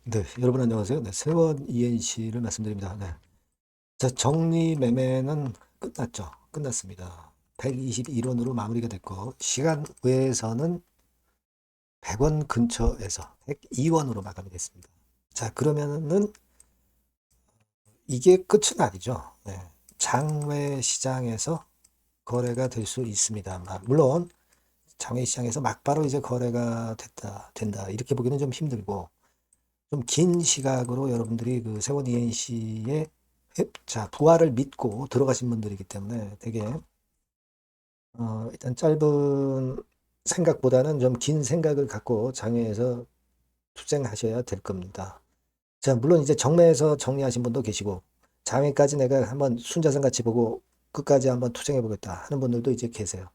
네, 여러분 안녕하세요. 네, 세원 ENC를 말씀드립니다. 네. 자, 정리 매매는 끝났죠. 끝났습니다. 121원으로 마무리가 됐고, 시간 외에서는 100원 근처에서 102원으로 마감이 됐습니다. 자, 그러면은 이게 끝은 아니죠. 네. 장외 시장에서 거래가 될 수 있습니다. 물론 장외 시장에서 막바로 이제 거래가 된다. 이렇게 보기는 좀 힘들고, 좀 긴 시각으로 여러분들이 그 세원 ENC의 자, 부활을 믿고 들어가신 분들이기 때문에 되게 일단 짧은 생각보다는 좀 긴 생각을 갖고 장외에서 투쟁하셔야 될 겁니다. 자, 물론 이제 정매에서 정리하신 분도 계시고 장외까지 내가 한번 순자산 같이 보고 끝까지 한번 투쟁해 보겠다 하는 분들도 이제 계세요.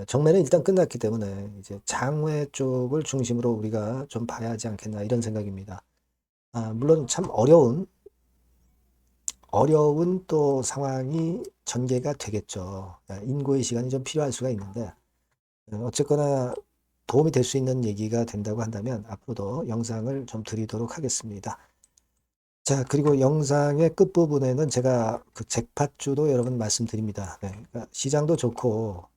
정매는 일단 끝났기 때문에 이제 장외 쪽을 중심으로 우리가 좀 봐야 하지 않겠나 이런 생각입니다. 물론 참 어려운 또 상황이 전개가 되겠죠. 인고의 시간이 좀 필요할 수가 있는데, 어쨌거나 도움이 될 수 있는 얘기가 된다고 한다면 앞으로도 영상을 좀 드리도록 하겠습니다. 자, 그리고 영상의 끝부분에는 제가 그 잭팟주도 여러분 말씀드립니다. 네, 그러니까 시장도 좋고,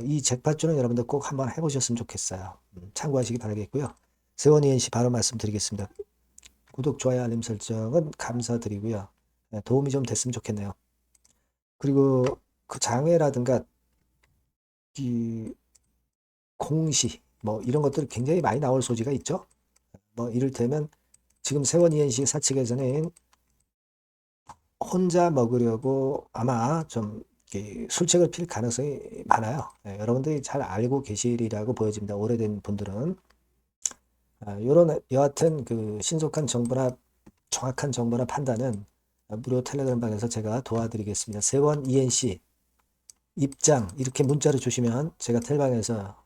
이 잭팟주는 여러분들 꼭 한번 해보셨으면 좋겠어요. 참고하시기 바라겠고요. 세원 ENC 바로 말씀드리겠습니다. 구독, 좋아요, 알림 설정은 감사드리고요. 네, 도움이 좀 됐으면 좋겠네요. 그리고 그 장외라든가 이 공시 뭐 이런 것들 굉장히 많이 나올 소지가 있죠. 뭐 이를테면 지금 세원 ENC 사측에서는 혼자 먹으려고 아마 좀 이렇게 술책을 필 가능성이 많아요. 여러분들이 잘 알고 계시리라고 보여집니다. 오래된 분들은 이런 여하튼 그 신속한 정보나 정확한 정보나 판단은 무료 텔레그램 방에서 제가 도와드리겠습니다. 세원 ENC 입장 이렇게 문자를 주시면 제가 텔방에서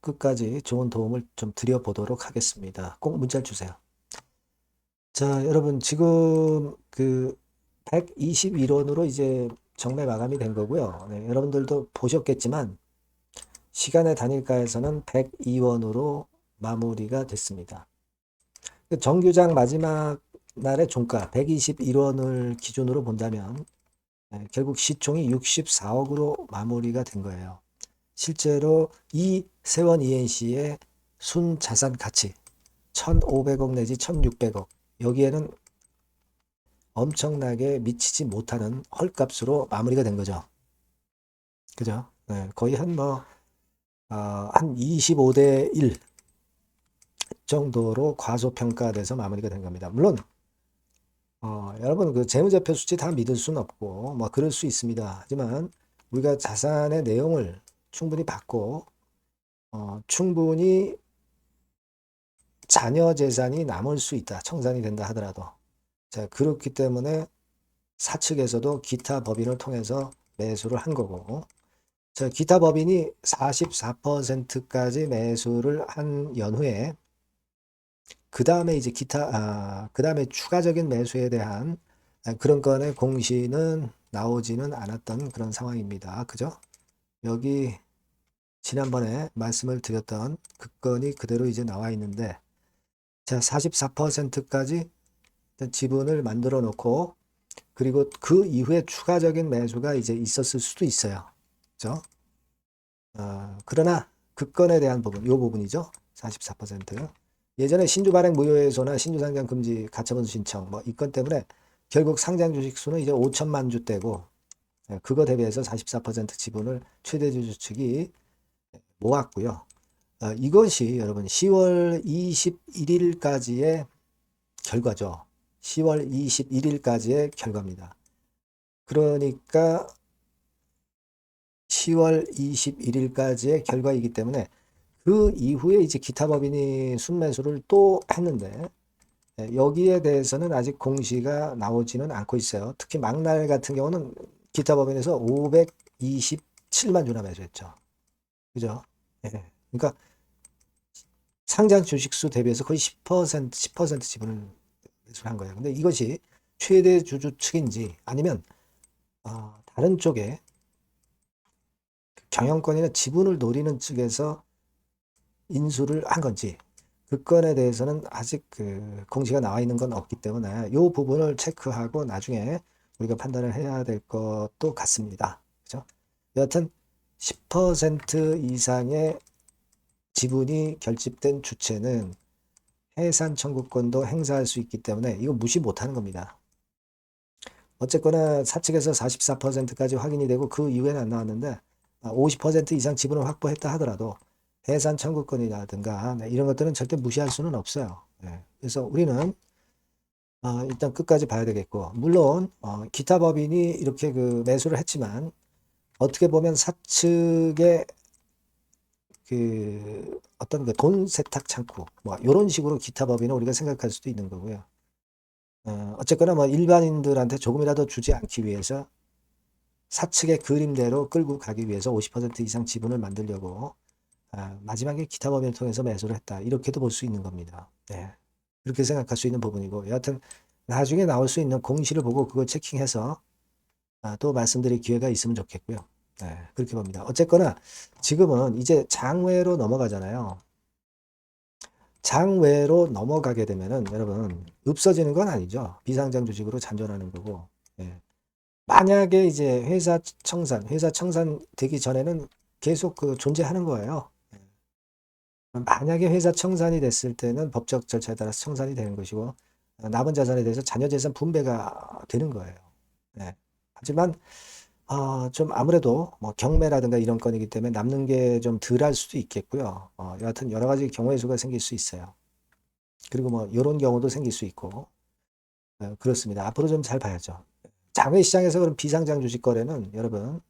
끝까지 좋은 도움을 좀 드려보도록 하겠습니다. 꼭 문자 주세요. 자, 여러분 지금 그 121원으로 이제 정매 마감이 된 거고요. 네, 여러분들도 보셨겠지만 시간의 단일가에서는 102원으로 마무리가 됐습니다. 그 정규장 마지막 날의 종가 121원을 기준으로 본다면 결국 시총이 64억으로 마무리가 된 거예요. 실제로 이 세원 ENC의 순자산 가치 1,500억 내지 1,600억 여기에는 엄청나게 미치지 못하는 헐값으로 마무리가 된 거죠. 그죠? 네, 거의 한 25대 1 정도로 과소평가돼서 마무리가 된 겁니다. 물론 여러분 그 재무제표 수치 다 믿을 수는 없고 뭐 그럴 수 있습니다. 하지만 우리가 자산의 내용을 충분히 받고 충분히 자녀 재산이 남을 수 있다. 청산이 된다 하더라도. 자, 그렇기 때문에 사측에서도 기타 법인을 통해서 매수를 한 거고. 자, 기타 법인이 44%까지 매수를 한 연후에 그 다음에 이제 그 다음에 추가적인 매수에 대한 그런 건의 공시는 나오지는 않았던 그런 상황입니다. 그죠? 여기 지난번에 말씀을 드렸던 그 건이 그대로 이제 나와 있는데 자, 44%까지 지분을 만들어 놓고 그리고 그 이후에 추가적인 매수가 이제 있었을 수도 있어요. 그죠? 그러나 그 건에 대한 부분, 이 부분이죠. 44%. 예전에 신주 발행 무효회소나 신주 상장 금지 가처분 신청 뭐 이 건 때문에 결국 상장 주식 수는 이제 5천만 주대고 그거 대비해서 44% 지분을 최대주주 측이 모았고요. 이것이 여러분 10월 21일까지의 결과죠. 10월 21일까지의 결과입니다. 그러니까 10월 21일까지의 결과이기 때문에 그 이후에 이제 기타 법인이 순매수를 또 했는데 여기에 대해서는 아직 공시가 나오지는 않고 있어요. 특히 막날 같은 경우는 기타 법인에서 527만 주나 매수했죠. 그죠? 예. 그러니까 상장 주식수 대비해서 거의 10% 지분을 매수한 거예요. 근데 이것이 최대 주주 측인지 아니면 다른 쪽에 경영권이나 지분을 노리는 측에서 인수를 한 건지 그 건에 대해서는 아직 그 공시가 나와 있는 건 없기 때문에 이 부분을 체크하고 나중에 우리가 판단을 해야 될 것도 같습니다. 그죠? 여하튼 10% 이상의 지분이 결집된 주체는 해산 청구권도 행사할 수 있기 때문에 이거 무시 못하는 겁니다. 어쨌거나 사측에서 44%까지 확인이 되고 그 이후에는 안 나왔는데 50% 이상 지분을 확보했다 하더라도 해산 청구권이라든가 이런 것들은 절대 무시할 수는 없어요. 그래서 우리는 일단 끝까지 봐야 되겠고, 물론 기타 법인이 이렇게 그 매수를 했지만 어떻게 보면 사측의 그 어떤 그 돈 세탁 창구 뭐 이런 식으로 기타 법인을 우리가 생각할 수도 있는 거고요. 어쨌거나 뭐 일반인들한테 조금이라도 주지 않기 위해서 사측의 그림대로 끌고 가기 위해서 50% 이상 지분을 만들려고 마지막에 기타 법인을 통해서 매수를 했다. 이렇게도 볼 수 있는 겁니다. 네. 그렇게 생각할 수 있는 부분이고, 여하튼 나중에 나올 수 있는 공시를 보고 그걸 체킹해서 또 말씀드릴 기회가 있으면 좋겠고요. 네, 그렇게 봅니다. 어쨌거나 지금은 이제 장외로 넘어가잖아요. 장외로 넘어가게 되면은 여러분 없어지는 건 아니죠. 비상장 주식으로 잔존하는 거고. 예. 만약에 이제 회사 청산 되기 전에는 계속 그 존재하는 거예요. 만약에 회사 청산이 됐을 때는 법적 절차에 따라서 청산이 되는 것이고 남은 자산에 대해서 자녀 재산 분배가 되는 거예요. 예. 하지만 좀 아무래도 뭐 경매라든가 이런 건이기 때문에 남는 게 좀 덜할 수도 있겠고요. 여하튼 여러 가지 경우의 수가 생길 수 있어요. 그리고 뭐 이런 경우도 생길 수 있고 그렇습니다. 앞으로 좀 잘 봐야죠. 장외 시장에서 그런 비상장 주식 거래는 여러분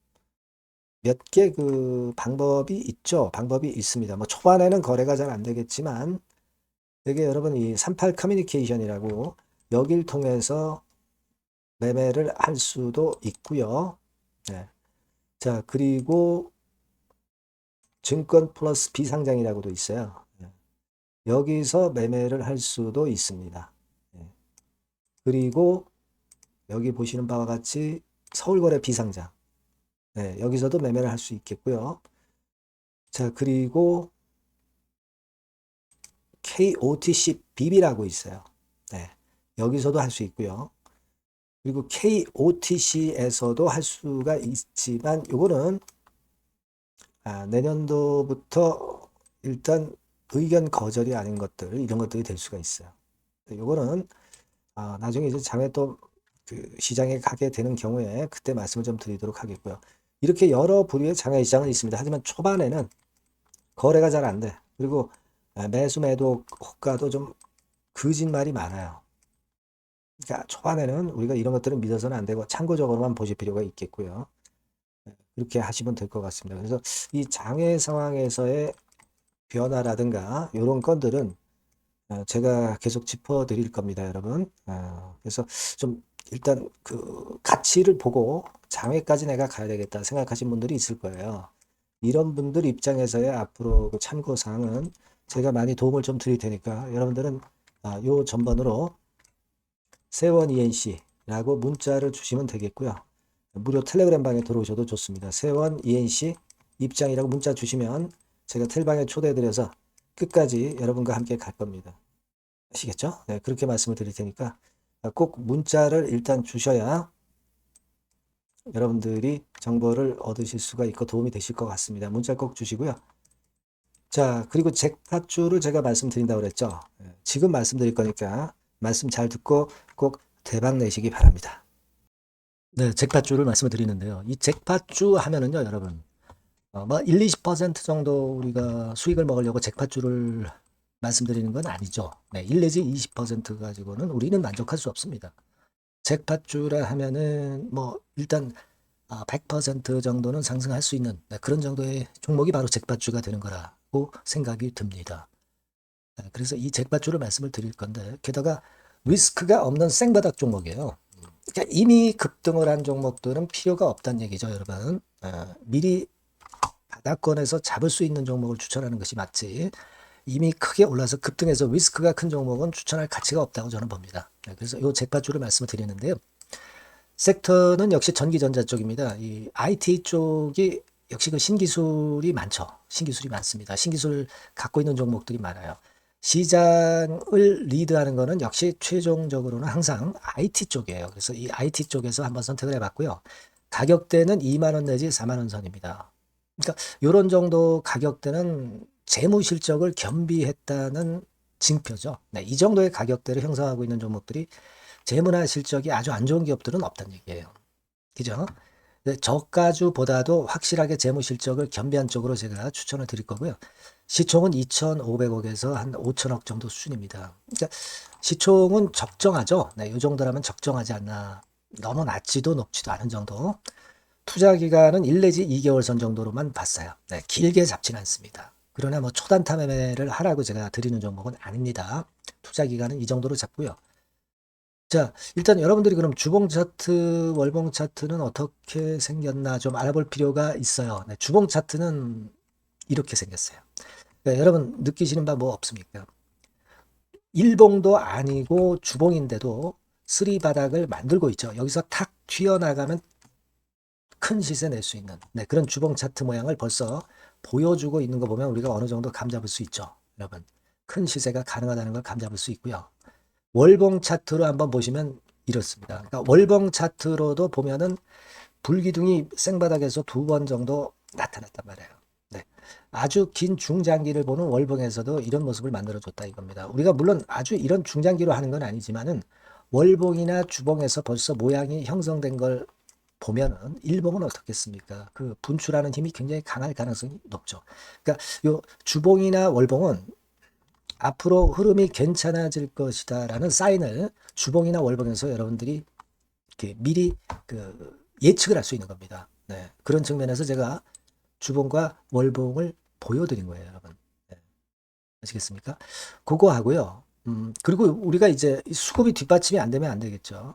몇 개 그 방법이 있죠. 방법이 있습니다. 뭐 초반에는 거래가 잘 안 되겠지만 되게 여러분 이 38 커뮤니케이션이라고 여길 통해서 매매를 할 수도 있고요. 네. 자, 그리고 증권 플러스 비상장이라고도 있어요. 네. 여기서 매매를 할 수도 있습니다. 네. 그리고 여기 보시는 바와 같이 서울거래 비상장. 네, 여기서도 매매를 할 수 있겠고요. 자, 그리고 KOTC BB라고 있어요. 네, 여기서도 할 수 있고요. 그리고 KOTC에서도 할 수가 있지만 요거는 내년도부터 일단 의견 거절이 아닌 것들 이런 것들이 될 수가 있어요. 요거는 나중에 이제 장에 또 그 시장에 가게 되는 경우에 그때 말씀을 좀 드리도록 하겠고요. 이렇게 여러 부류의 장외 시장은 있습니다. 하지만 초반에는 거래가 잘 안 돼. 그리고 매수 매도 호가도 좀 거짓말이 많아요. 그러니까 초반에는 우리가 이런 것들은 믿어서는 안 되고 참고적으로만 보실 필요가 있겠고요. 그렇게 하시면 될 것 같습니다. 그래서 이 장외 상황에서의 변화라든가 이런 건들은 제가 계속 짚어드릴 겁니다, 여러분. 그래서 좀 일단 그 가치를 보고 장외까지 내가 가야 되겠다 생각하신 분들이 있을 거예요. 이런 분들 입장에서의 앞으로 그 참고 사항은 제가 많이 도움을 좀 드릴 테니까 여러분들은 요 전번으로 세원 ENC라고 문자를 주시면 되겠고요. 무료 텔레그램 방에 들어오셔도 좋습니다. 세원 ENC 입장이라고 문자 주시면 제가 텔방에 초대해드려서 끝까지 여러분과 함께 갈 겁니다. 아시겠죠? 네, 그렇게 말씀을 드릴 테니까 꼭 문자를 일단 주셔야 여러분들이 정보를 얻으실 수가 있고 도움이 되실 것 같습니다. 문자 꼭 주시고요. 자, 그리고 잭팟주를 제가 말씀드린다고 그랬죠. 지금 말씀드릴 거니까 말씀 잘 듣고 꼭 대박 내시기 바랍니다. 네, 잭팟주를 말씀을 드리는데요. 이 잭팟주 하면은요, 여러분. 뭐 1, 20% 정도 우리가 수익을 먹으려고 잭팟주를 말씀드리는 건 아니죠. 네, 1 내지 20% 가지고는 우리는 만족할 수 없습니다. 잭팟주라 하면은 뭐 일단 100% 정도는 상승할 수 있는 그런 정도의 종목이 바로 잭팟주가 되는 거라고 생각이 듭니다. 그래서 이 잭팟주를 말씀을 드릴 건데 게다가 리스크가 없는 생바닥 종목이에요. 그러니까 이미 급등을 한 종목들은 필요가 없다는 얘기죠, 여러분. 미리 바닥권에서 잡을 수 있는 종목을 추천하는 것이 맞지. 이미 크게 올라서 급등해서 리스크가 큰 종목은 추천할 가치가 없다고 저는 봅니다. 그래서 이 잭팟주를 말씀을 드리는데요. 섹터는 역시 전기전자 쪽입니다. 이 IT 쪽이 역시 그 신기술이 많죠. 신기술이 많습니다. 신기술 갖고 있는 종목들이 많아요. 시장을 리드하는 거는 역시 최종적으로는 항상 IT 쪽이에요. 그래서 이 IT 쪽에서 한번 선택을 해봤고요. 가격대는 2만 원 내지 4만 원 선입니다. 그러니까 이런 정도 가격대는 재무 실적을 겸비했다는 징표죠. 네, 이 정도의 가격대를 형성하고 있는 종목들이 재무나 실적이 아주 안 좋은 기업들은 없다는 얘기예요. 그죠? 네, 저가주보다도 확실하게 재무 실적을 겸비한 쪽으로 제가 추천을 드릴 거고요. 시총은 2,500억에서 한 5천억 정도 수준입니다. 그러니까 시총은 적정하죠. 네, 이 정도라면 적정하지 않나. 너무 낮지도 높지도 않은 정도. 투자 기간은 1 내지 2개월 선 정도로만 봤어요. 네, 길게 잡지는 않습니다. 그러나 뭐 초단타 매매를 하라고 제가 드리는 종목은 아닙니다. 투자 기간은 이 정도로 잡고요. 자, 일단 여러분들이 그럼 주봉 차트, 월봉 차트는 어떻게 생겼나 좀 알아볼 필요가 있어요. 네, 주봉 차트는 이렇게 생겼어요. 네, 여러분 느끼시는 바 뭐 없습니까? 일봉도 아니고 주봉인데도 쓰리 바닥을 만들고 있죠. 여기서 탁 튀어나가면 큰 시세 낼 수 있는 그런 주봉 차트 모양을 벌써 보여주고 있는 거 보면 우리가 어느 정도 감잡을 수 있죠. 여러분 큰 시세가 가능하다는 걸 감잡을 수 있고요. 월봉 차트로 한번 보시면 이렇습니다. 그러니까 월봉 차트로도 보면은 불기둥이 생바닥에서 2번 정도 나타났단 말이에요. 네. 아주 긴 중장기를 보는 월봉에서도 이런 모습을 만들어줬다 이겁니다. 우리가 물론 아주 이런 중장기로 하는 건 아니지만은 월봉이나 주봉에서 벌써 모양이 형성된 걸 보면은 일봉은 어떻겠습니까? 그 분출하는 힘이 굉장히 강할 가능성이 높죠. 그러니까 요 주봉이나 월봉은 앞으로 흐름이 괜찮아질 것이다라는 사인을 주봉이나 월봉에서 여러분들이 이렇게 미리 그 예측을 할 수 있는 겁니다. 네. 그런 측면에서 제가 주봉과 월봉을 보여드린 거예요, 여러분. 네. 아시겠습니까? 그거 하고요. 그리고 우리가 이제 수급이 뒷받침이 안 되면 안 되겠죠.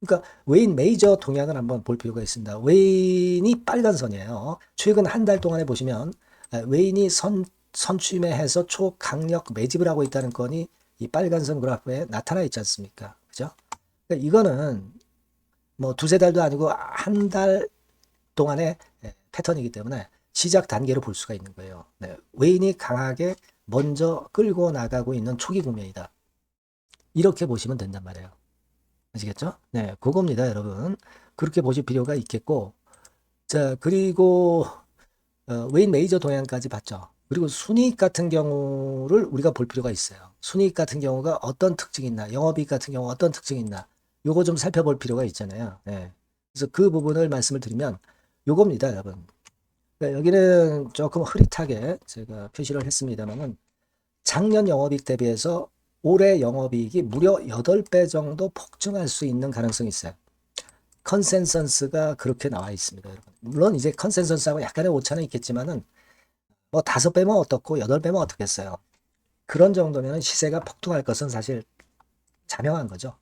그러니까 웨인 메이저 동향을 한번 볼 필요가 있습니다. 웨인이 빨간 선이에요. 최근 한 달 동안에 보시면 웨인이 선취매해서 초강력 매집을 하고 있다는 건이 이 빨간 선 그래프에 나타나 있지 않습니까? 그죠? 그러니까 이거는 뭐 두세 달도 아니고 한 달 동안의 패턴이기 때문에 시작 단계로 볼 수가 있는 거예요. 네. 웨인이 강하게 먼저 끌고 나가고 있는 초기 국면이다. 이렇게 보시면 된단 말이에요. 아시겠죠? 네, 그겁니다, 여러분. 그렇게 보실 필요가 있겠고, 자, 그리고 웨인 메이저 동향까지 봤죠. 그리고 순이익 같은 경우를 우리가 볼 필요가 있어요. 순이익 같은 경우가 어떤 특징이 있나, 영업이익 같은 경우 어떤 특징이 있나, 요거 좀 살펴볼 필요가 있잖아요. 네. 그래서 그 부분을 말씀을 드리면 요겁니다, 여러분. 그러니까 여기는 조금 흐릿하게 제가 표시를 했습니다만은 작년 영업이익 대비해서 올해 영업이익이 무려 8배 정도 폭증할 수 있는 가능성이 있어요. 컨센서스가 그렇게 나와 있습니다, 여러분. 물론 이제 컨센서스하고 약간의 오차는 있겠지만은 뭐 5배면 어떻고 8배면 어떻겠어요. 그런 정도면 시세가 폭등할 것은 사실 자명한 거죠.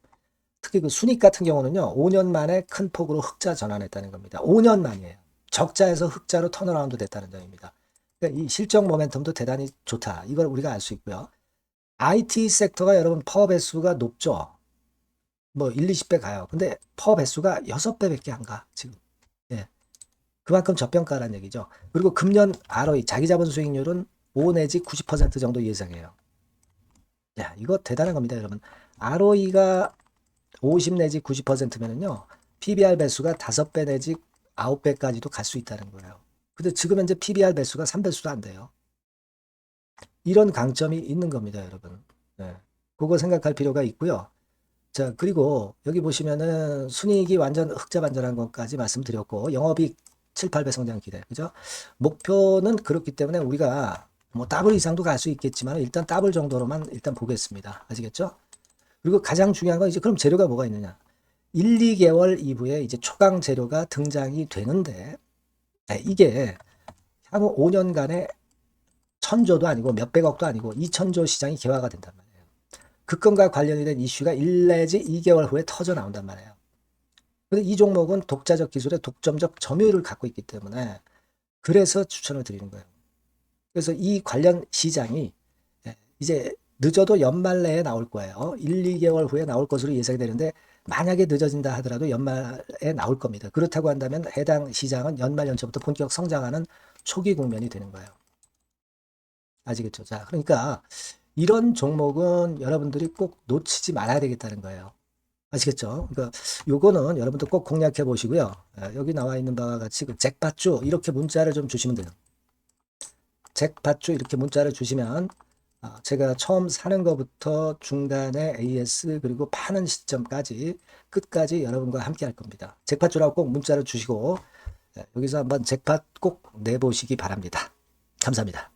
특히 그 순익 같은 경우는요, 5년 만에 큰 폭으로 흑자 전환했다는 겁니다. 5년 만이에요. 적자에서 흑자로 턴어라운드 됐다는 점입니다. 그러니까 이 실적 모멘텀도 대단히 좋다. 이걸 우리가 알 수 있고요. IT 섹터가 여러분 파워 배수가 높죠. 뭐 1, 20배 가요. 근데 파워 배수가 6배밖에 안 가, 지금. 예. 그만큼 저평가라는 얘기죠. 그리고 금년 ROE, 자기 자본 수익률은 5 내지 90% 정도 예상해요. 야, 이거 대단한 겁니다, 여러분. ROE가 50 내지 90%면은요, PBR 배수가 5배 내지 9배까지도 갈 수 있다는 거예요. 근데 지금 현재 PBR 배수가 3배수도 안 돼요. 이런 강점이 있는 겁니다, 여러분. 네. 그거 생각할 필요가 있고요. 자, 그리고 여기 보시면은 순이익이 완전 흑자 반전한 것까지 말씀드렸고, 영업이익 7, 8배 성장 기대. 그죠? 목표는 그렇기 때문에 우리가 뭐 더블 이상도 갈 수 있겠지만 일단 더블 정도로만 일단 보겠습니다. 아시겠죠? 그리고 가장 중요한 건 이제 그럼 재료가 뭐가 있느냐? 1, 2개월 이후에 이제 초강 재료가 등장이 되는데, 이게 향후 5년간의 천조도 아니고 몇백억도 아니고 2천조 시장이 개화가 된단 말이에요. 그 건과 관련이 된 이슈가 1 내지 2개월 후에 터져 나온단 말이에요. 근데 이 종목은 독자적 기술의 독점적 점유율을 갖고 있기 때문에 그래서 추천을 드리는 거예요. 그래서 이 관련 시장이 이제 늦어도 연말 내에 나올 거예요. 1, 2개월 후에 나올 것으로 예상이 되는데 만약에 늦어진다 하더라도 연말에 나올 겁니다. 그렇다고 한다면 해당 시장은 연말 연초부터 본격 성장하는 초기 국면이 되는 거예요. 아시겠죠? 자, 그러니까 이런 종목은 여러분들이 꼭 놓치지 말아야 되겠다는 거예요. 아시겠죠? 그러니까 요거는 여러분들 꼭 공략해 보시고요. 여기 나와 있는 바와 같이 그 잭팟주 이렇게 문자를 좀 주시면 돼요. 잭팟주 이렇게 문자를 주시면 제가 처음 사는 것부터 중간에 AS 그리고 파는 시점까지 끝까지 여러분과 함께 할 겁니다. 잭팟주라고 꼭 문자를 주시고 여기서 한번 잭팟 꼭 내보시기 바랍니다. 감사합니다.